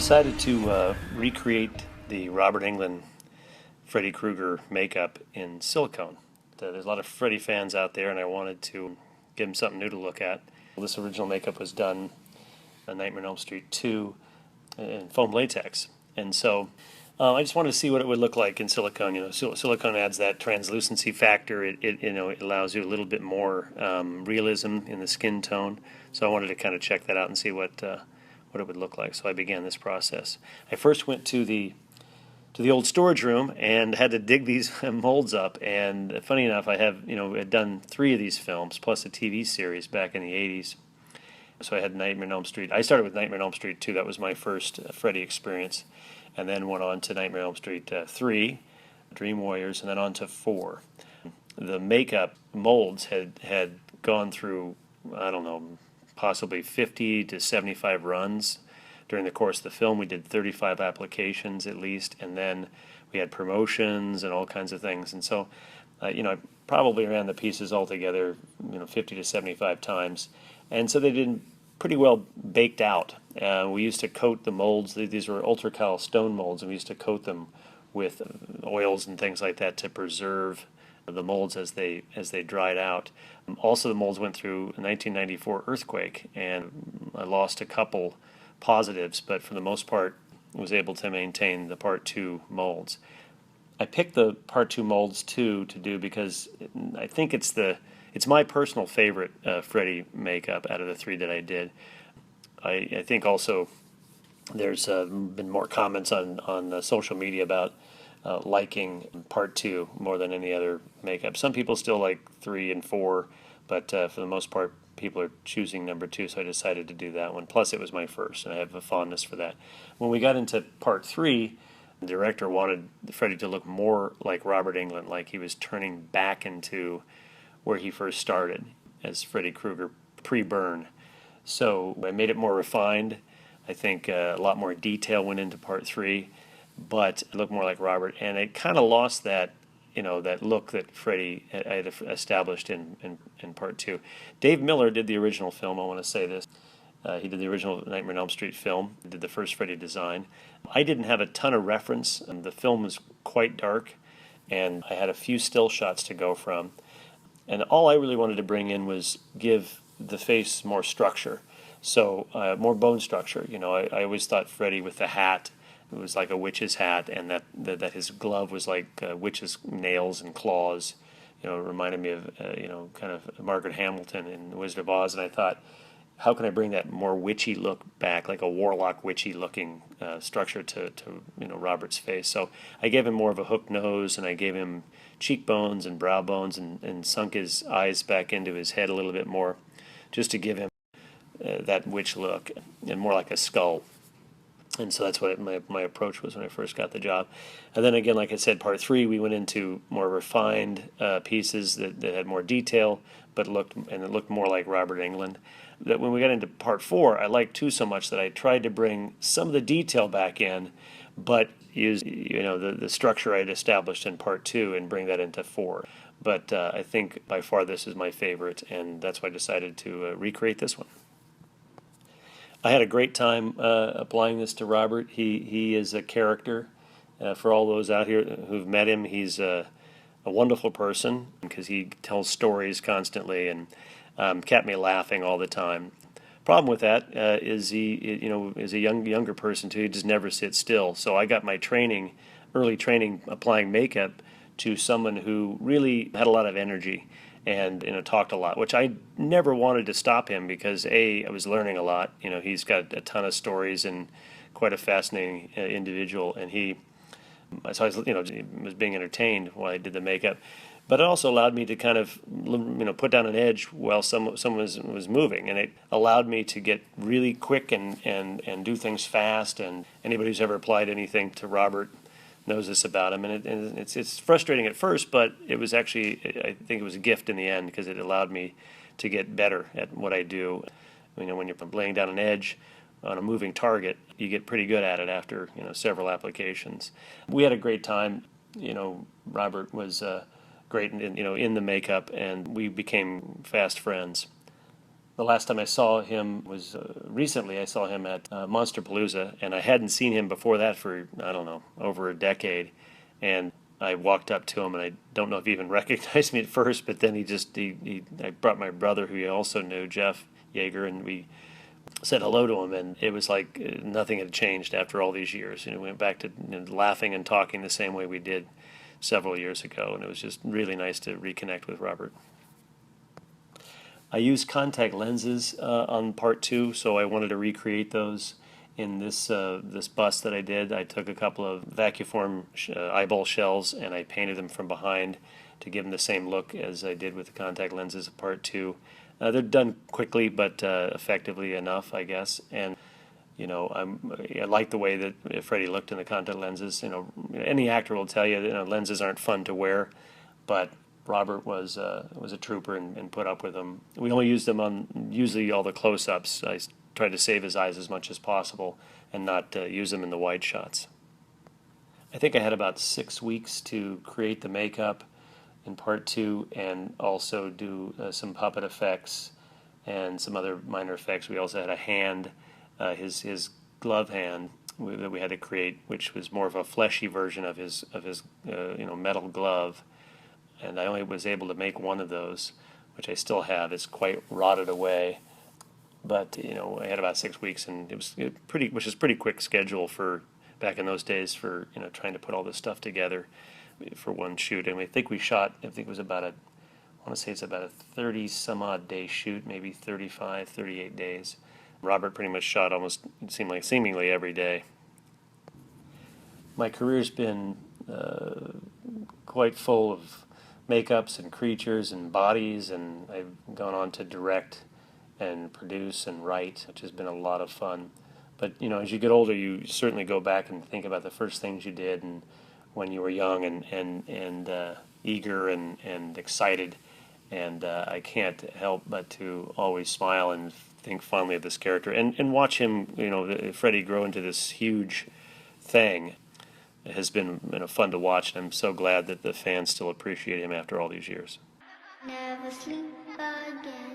decided to recreate the Robert Englund Freddy Krueger makeup in silicone. There's a lot of Freddy fans out there, and I wanted to give them something new to look at. This original makeup was done on Nightmare on Elm Street 2 in foam latex, and so I just wanted to see what it would look like in silicone. Silicone adds that translucency factor. It allows you a little bit more realism in the skin tone. So I wanted to kind of check that out and see what it would look like. So I began this process. I first went to the old storage room and had to dig these molds up. And funny enough, I had done 3 of these films plus a TV series back in the 80s. So I had Nightmare on Elm Street. I started with Nightmare on Elm Street 2. That was my first Freddy experience. And then went on to Nightmare on Elm Street 3, Dream Warriors, and then on to 4. The makeup molds had gone through, I don't know, possibly 50 to 75 runs during the course of the film. We did 35 applications at least, and then we had promotions and all kinds of things. And so, I probably ran the pieces all together, 50 to 75 times. And so they did pretty well baked out. We used to coat the molds. These were ultracal stone molds, and we used to coat them with oils and things like that to preserve the molds as they dried out. Also, the molds went through a 1994 earthquake, and I lost a couple positives, but for the most part was able to maintain the Part 2 molds. I picked the Part 2 molds to do because I think it's my personal favorite Freddy makeup out of the 3 that I did. I think also there's been more comments on social media about liking Part 2 more than any other makeup. Some people still like 3 and 4, but for the most part, people are choosing number 2, so I decided to do that one. Plus, it was my first, and I have a fondness for that. When we got into Part 3, the director wanted Freddy to look more like Robert Englund, like he was turning back into where he first started as Freddy Krueger pre-burn. So I made it more refined. I think a lot more detail went into Part 3, but it looked more like Robert, and it kind of lost that look that Freddy had established in Part 2. Dave Miller did the original film, I want to say this. He did the original Nightmare on Elm Street film, did the first Freddy design. I didn't have a ton of reference. The film was quite dark, and I had a few still shots to go from. And all I really wanted to bring in was give the face more structure, so more bone structure. I always thought Freddy with the hat, it was like a witch's hat, and that his glove was like witch's nails and claws. It reminded me of kind of Margaret Hamilton in The Wizard of Oz. And I thought, how can I bring that more witchy look back, like a warlock witchy looking structure to Robert's face? So I gave him more of a hooked nose, and I gave him cheekbones and brow bones, and sunk his eyes back into his head a little bit more, just to give him that witch look and more like a skull. And so that's what my approach was when I first got the job. And then again, like I said, Part 3, we went into more refined pieces that had more detail, but it looked more like Robert Englund. That when we got into Part 4, I liked 2 so much that I tried to bring some of the detail back in, but use the structure I had established in Part 2 and bring that into 4. But I think by far this is my favorite, and that's why I decided to recreate this one. I had a great time applying this to Robert. He is a character. For all those out here who've met him, he's a wonderful person because he tells stories constantly and kept me laughing all the time. Problem with that is he is a younger person too. He just never sits still. So I got my early training applying makeup to someone who really had a lot of energy and talked a lot, which I never wanted to stop him because I was learning a lot. He's got a ton of stories and quite a fascinating individual, and so I was being entertained while I did the makeup. But it also allowed me to kind of put down an edge while someone was moving, and it allowed me to get really quick and do things fast. And anybody who's ever applied anything to Robert knows this about him, and it's frustrating at first, but it was actually, I think it was a gift in the end because it allowed me to get better at what I do. When you're laying down an edge on a moving target, you get pretty good at it after several applications. We had a great time. Robert was great in the makeup, and we became fast friends. The last time I saw him was recently. I saw him at Monsterpalooza, and I hadn't seen him before that for, I don't know, over a decade. And I walked up to him, and I don't know if he even recognized me at first, but then I brought my brother, who he also knew, Jeff Yagher, and we said hello to him, and it was like nothing had changed after all these years. We went back to laughing and talking the same way we did several years ago, and it was just really nice to reconnect with Robert. I used contact lenses on part 2, so I wanted to recreate those in this bust that I did. I took a couple of vacuform eyeball shells and I painted them from behind to give them the same look as I did with the contact lenses of part 2. They're done quickly but effectively enough, I guess. And I like the way that Freddy looked in the contact lenses. Any actor will tell you that lenses aren't fun to wear, but Robert was a trooper and put up with them. We only used them on usually all the close-ups. I tried to save his eyes as much as possible and not use them in the wide shots. I think I had about 6 weeks to create the makeup in part 2 and also do some puppet effects and some other minor effects. We also had a hand, his glove hand that we had to create, which was more of a fleshy version of his metal glove. And I only was able to make one of those, which I still have. It's quite rotted away, but I had about 6 weeks, and it was which is pretty quick schedule for back in those days for trying to put all this stuff together for one shoot. And I think we shot. I think it was about I want to say it's about a 30 some odd day shoot, maybe 35, 38 days. Robert pretty much shot almost, it seemed like, seemingly every day. My career's been quite full of makeups and creatures and bodies, and I've gone on to direct and produce and write, which has been a lot of fun. But as you get older, you certainly go back and think about the first things you did and when you were young and eager and excited. And I can't help but to always smile and think fondly of this character and watch him, Freddy, grow into this huge thing. It has been fun to watch, and I'm so glad that the fans still appreciate him after all these years. Never sleep again.